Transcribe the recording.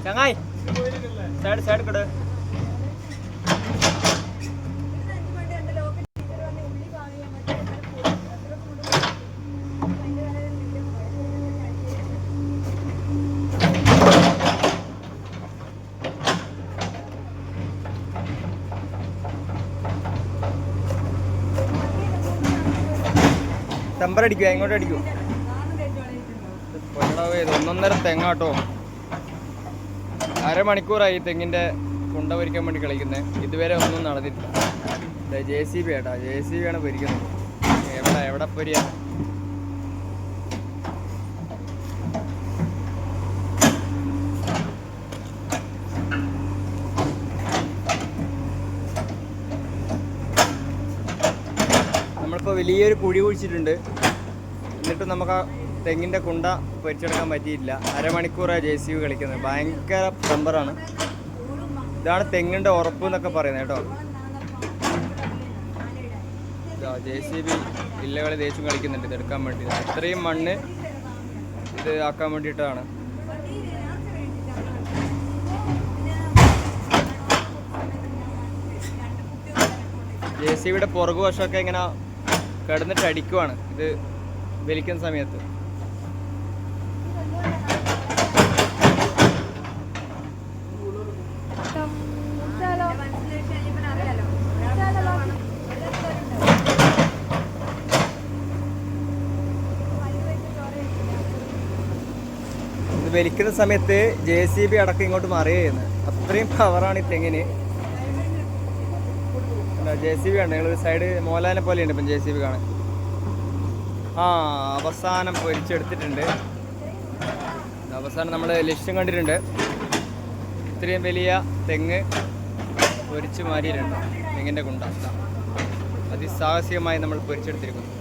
ചങ്ങായി സൈഡ് കട ടെമ്പറടിക്കുക ഇങ്ങോട്ട് അടിക്കൂ. ഒന്നൊന്നര തെങ്ങാട്ടോ. അരമണിക്കൂറായി തെങ്ങിൻ്റെ കുണ്ട പൊരിക്കാൻ വേണ്ടി കളിക്കുന്നത്. ഇതുവരെ ഒന്നും നടന്നിട്ടില്ല. JCB ആട്ടാ, JCB ആണ് പൊരിക്കുന്നത്. എവിടെ പൊരിയാ? നമ്മളിപ്പോൾ വലിയൊരു കുഴി കുഴിച്ചിട്ടുണ്ട്. എന്നിട്ട് നമുക്ക് ആ തെങ്ങിൻ്റെ കുണ്ട പൊരിച്ചെടുക്കാൻ പറ്റിയില്ല. അരമണിക്കൂറാണ് JCB കളിക്കുന്നത്. ഭയങ്കര ടെമ്പറാണ്. ഇതാണ് തെങ്ങിൻ്റെ ഉറപ്പ് എന്നൊക്കെ പറയുന്നത് കേട്ടോ. JCB ഇല്ലകളെ ദേശം കളിക്കുന്നുണ്ട് ഇതെടുക്കാൻ വേണ്ടി. ഇത്രയും മണ്ണ് ഇത് ആക്കാൻ വേണ്ടിയിട്ടാണ്. JCBയുടെ പുറകുവശമൊക്കെ ഇങ്ങനെ കിടന്നിട്ട് അടിക്കുവാണ് ഇത് വലിക്കുന്ന സമയത്ത്. ഇത് വലിക്കുന്ന സമയത്ത് JCB അടക്കം ഇങ്ങോട്ട് മറിയുക ചെയ്യുന്നത്. അത്രയും പവറാണ് ഈ തെങ്ങിന്. JCB ആണ്. നിങ്ങൾ സൈഡ് മോലാനെ പോലെയുണ്ട് ഇപ്പം JCB കാണാൻ. അവസാനം പൊരിച്ചെടുത്തിട്ടുണ്ട്. അവസാനം നമ്മൾ ലക്ഷ്യം കണ്ടിട്ടുണ്ട്. ഇത്രയും വലിയ തെങ്ങ് പൊരിച്ച് മാറിയിട്ടുണ്ട്. തെങ്ങിൻ്റെ കുണ്ട അതിസാഹസികമായി നമ്മൾ പൊരിച്ചെടുത്തിരിക്കുന്നു.